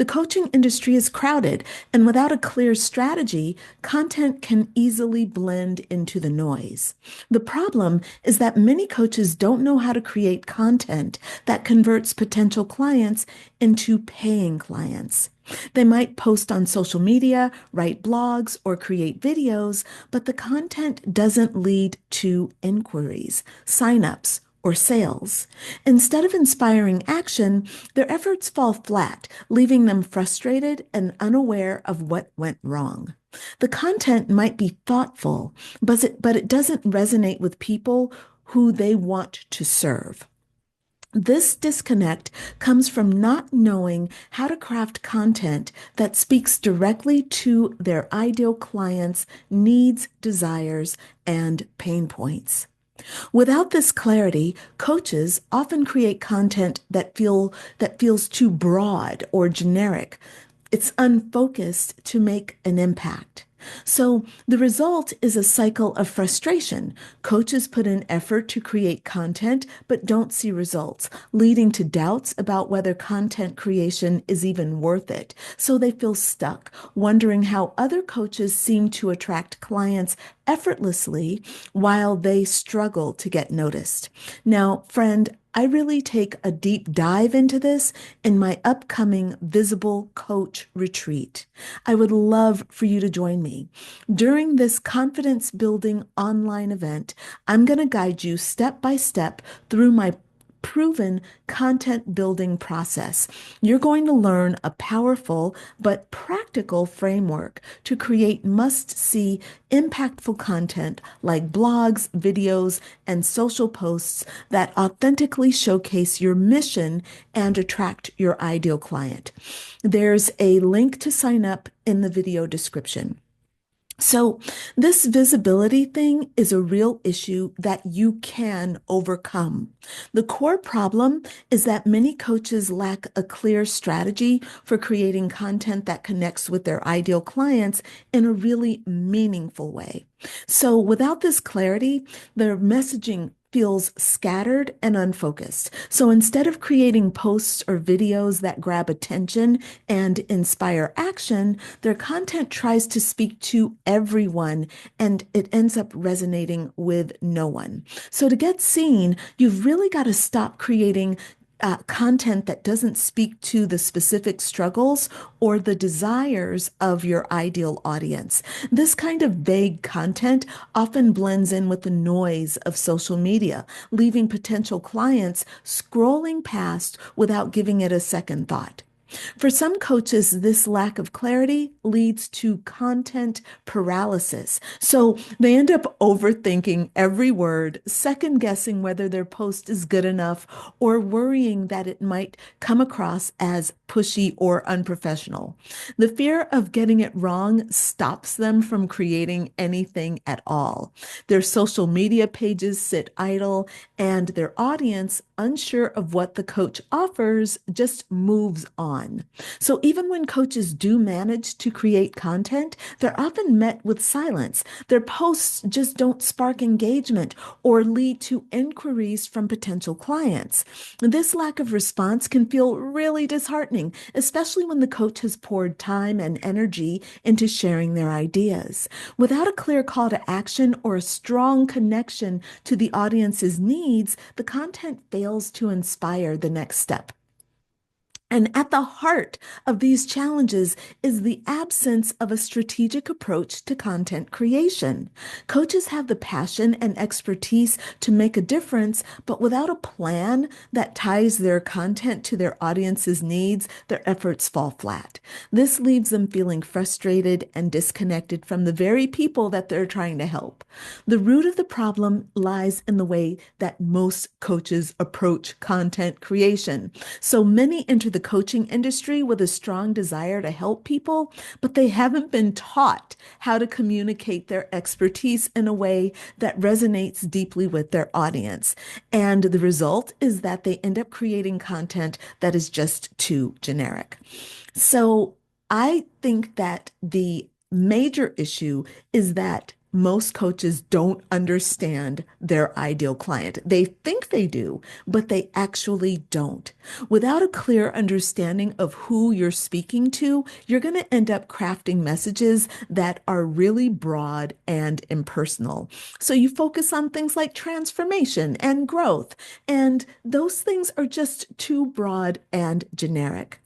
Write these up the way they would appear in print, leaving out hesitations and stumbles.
The coaching industry is crowded, and without a clear strategy, content can easily blend into the noise. The problem is that many coaches don't know how to create content that converts potential clients into paying clients. They might post on social media, write blogs, or create videos, but the content doesn't lead to inquiries, signups, or sales. Instead of inspiring action, their efforts fall flat, leaving them frustrated and unaware of what went wrong. The content might be thoughtful, but it doesn't resonate with people who they want to serve. This disconnect comes from not knowing how to craft content that speaks directly to their ideal clients' needs, desires, and pain points. Without this clarity, coaches often create content that feels too broad or generic. It's unfocused to make an impact. So the result is a cycle of frustration. Coaches put in effort to create content but don't see results, leading to doubts about whether content creation is even worth it. So they feel stuck, wondering how other coaches seem to attract clients effortlessly while they struggle to get noticed. Now, friend, I really take a deep dive into this in my upcoming Visible Coach Retreat. I would love for you to join me. During this confidence building online event, I'm going to guide you step by step through my proven content building process. You're going to learn a powerful but practical framework to create must-see, impactful content like blogs, videos, and social posts that authentically showcase your mission and attract your ideal client. There's a link to sign up in the video description. So, this visibility thing is a real issue that you can overcome. The core problem is that many coaches lack a clear strategy for creating content that connects with their ideal clients in a really meaningful way. So, without this clarity, their messaging feels scattered and unfocused. So instead of creating posts or videos that grab attention and inspire action, their content tries to speak to everyone and it ends up resonating with no one. So to get seen, you've really got to stop creating content that doesn't speak to the specific struggles or the desires of your ideal audience. This kind of vague content often blends in with the noise of social media, leaving potential clients scrolling past without giving it a second thought. For some coaches, this lack of clarity leads to content paralysis. So they end up overthinking every word, second guessing whether their post is good enough, or worrying that it might come across as pushy or unprofessional. The fear of getting it wrong stops them from creating anything at all. Their social media pages sit idle, and their audience, unsure of what the coach offers, just moves on. So even when coaches do manage to create content, they're often met with silence. Their posts just don't spark engagement or lead to inquiries from potential clients. This lack of response can feel really disheartening, especially when the coach has poured time and energy into sharing their ideas. Without a clear call to action or a strong connection to the audience's needs, the content fails to inspire the next step. And at the heart of these challenges is the absence of a strategic approach to content creation. Coaches have the passion and expertise to make a difference, but without a plan that ties their content to their audience's needs, their efforts fall flat. This leaves them feeling frustrated and disconnected from the very people that they're trying to help. The root of the problem lies in the way that most coaches approach content creation. So many enter the coaching industry with a strong desire to help people, but they haven't been taught how to communicate their expertise in a way that resonates deeply with their audience. And the result is that they end up creating content that is just too generic. So I think that the major issue is that most coaches don't understand their ideal client. They think they do, but they actually don't. Without a clear understanding of who you're speaking to, you're going to end up crafting messages that are really broad and impersonal. So you focus on things like transformation and growth, and those things are just too broad and generic.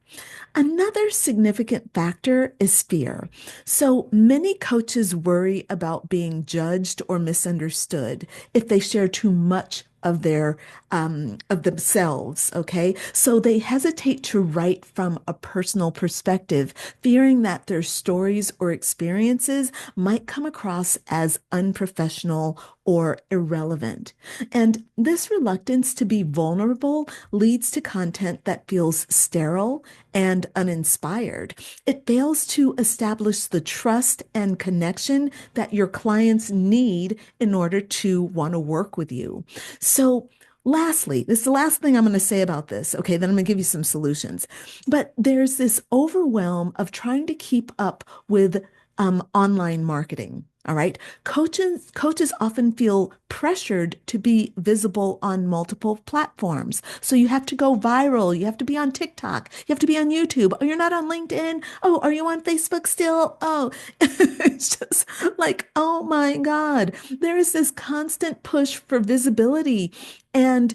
Another significant factor is fear. So many coaches worry about being judged or misunderstood if they share too much of their of themselves. Okay, so they hesitate to write from a personal perspective, fearing that their stories or experiences might come across as unprofessional or irrelevant. And this reluctance to be vulnerable leads to content that feels sterile and uninspired. It fails to establish the trust and connection that your clients need in order to want to work with you. So, lastly, this is the last thing I'm going to say about this. Okay, then I'm going to give you some solutions. But there's this overwhelm of trying to keep up with online marketing. All right. Coaches often feel pressured to be visible on multiple platforms. So you have to go viral. You have to be on TikTok. You have to be on YouTube. Oh, you're not on LinkedIn. Oh, are you on Facebook still? Oh, it's just like, oh my God. There is this constant push for visibility. And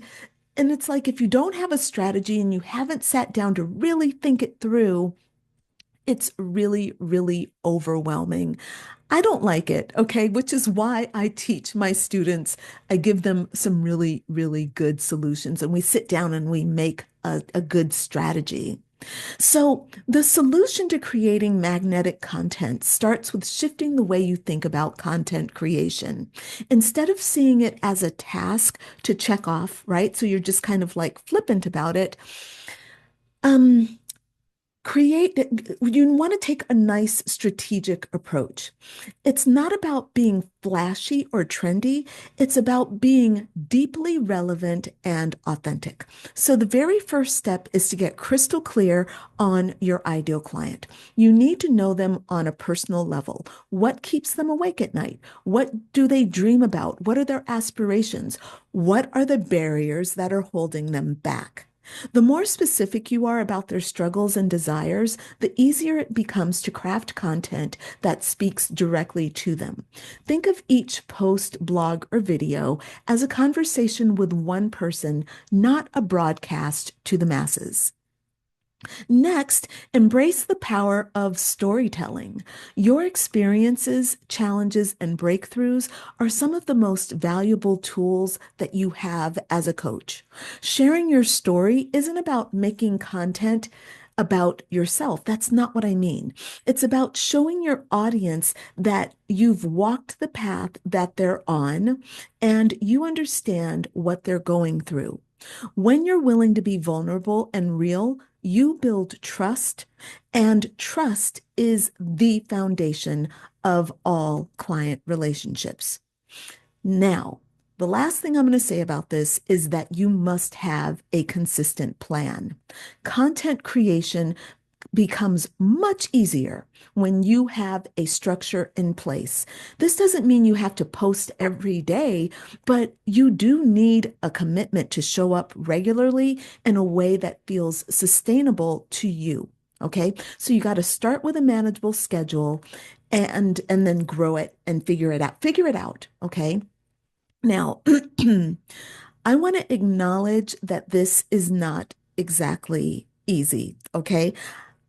it's like if you don't have a strategy and you haven't sat down to really think it through, it's really, really overwhelming. I don't like it, okay, which is why I teach my students. I give them some really, really good solutions, and we sit down and we make a good strategy. So, the solution to creating magnetic content starts with shifting the way you think about content creation. Instead of seeing it as a task to check off, right? So you're just kind of like flippant about it. Um, Create, you want to take a nice strategic approach. It's not about being flashy or trendy. It's about being deeply relevant and authentic. So the very first step is to get crystal clear on your ideal client. You need to know them on a personal level. What keeps them awake at night? What do they dream about? What are their aspirations? What are the barriers that are holding them back? The more specific you are about their struggles and desires, the easier it becomes to craft content that speaks directly to them. Think of each post, blog, or video as a conversation with one person, not a broadcast to the masses. Next, embrace the power of storytelling. Your experiences, challenges, and breakthroughs are some of the most valuable tools that you have as a coach. Sharing your story isn't about making content about yourself. That's not what I mean. It's about showing your audience that you've walked the path that they're on and you understand what they're going through. When you're willing to be vulnerable and real, you build trust, and trust is the foundation of all client relationships. Now, the last thing I'm going to say about this is that you must have a consistent plan. Content creation becomes much easier when you have a structure in place. This doesn't mean you have to post every day, but you do need a commitment to show up regularly in a way that feels sustainable to you. Okay, so you got to start with a manageable schedule and then grow it and figure it out. Figure it out. Okay. Now, I want to acknowledge that this is not exactly easy. Okay.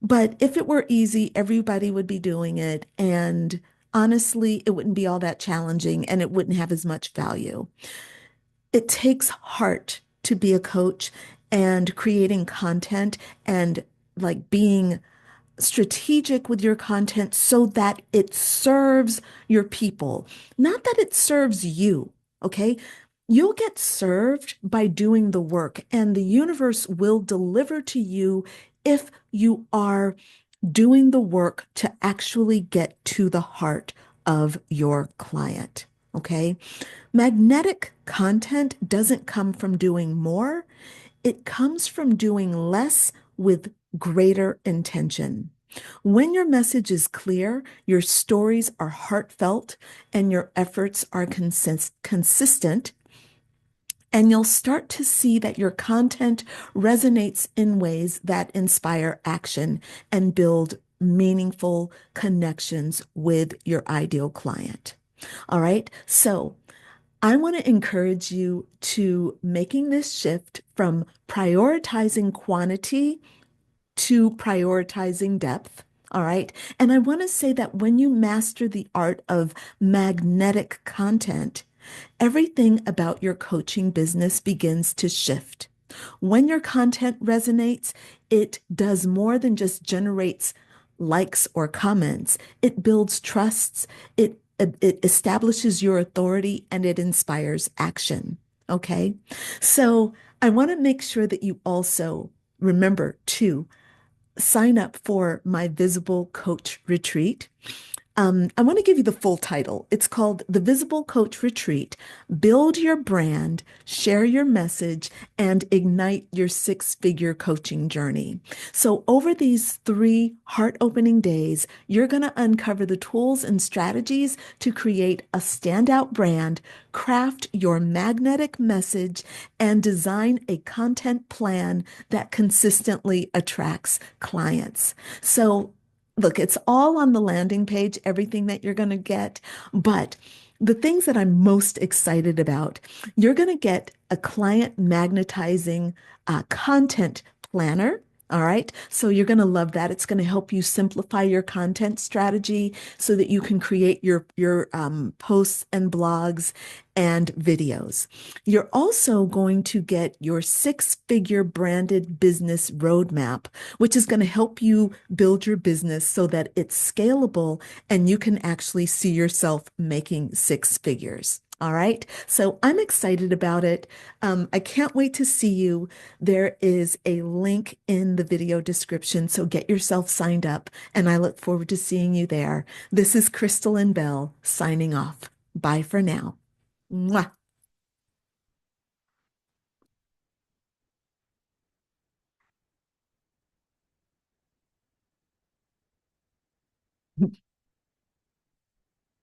But if it were easy, everybody would be doing it. And honestly, it wouldn't be all that challenging and it wouldn't have as much value. It takes heart to be a coach and creating content and like being strategic with your content so that it serves your people, not that it serves you. Okay. You'll get served by doing the work, and the universe will deliver to you if you are doing the work to actually get to the heart of your client. Okay. Magnetic content doesn't come from doing more, it comes from doing less with greater intention. When your message is clear, your stories are heartfelt, and your efforts are consistent, and you'll start to see that your content resonates in ways that inspire action and build meaningful connections with your ideal client. All right. So I want to encourage you to making this shift from prioritizing quantity to prioritizing depth. All right. And I want to say that when you master the art of magnetic content, everything about your coaching business begins to shift. When your content resonates, it does more than just generates likes or comments. It builds trusts, it establishes your authority, and it inspires action. Okay. So I want to make sure that you also remember to sign up for my Visible Coach Retreat. I want to give you the full title. It's called The Visible Coach Retreat. Build your brand, share your message, and ignite your six-figure coaching journey. So, over these 3 heart-opening days, you're going to uncover the tools and strategies to create a standout brand, craft your magnetic message, and design a content plan that consistently attracts clients. So, look, it's all on the landing page, everything that you're going to get. But the things that I'm most excited about, you're going to get a client magnetizing content planner. All right. So you're going to love that. It's going to help you simplify your content strategy so that you can create your posts and blogs and videos. You're also going to get your six-figure branded business roadmap, which is going to help you build your business so that it's scalable and you can actually see yourself making 6 figures. All right. So I'm excited about it. I can't wait to see you. There is a link in the video description. So get yourself signed up and I look forward to seeing you there. This is Crystal and Bell signing off. Bye for now. Mwah.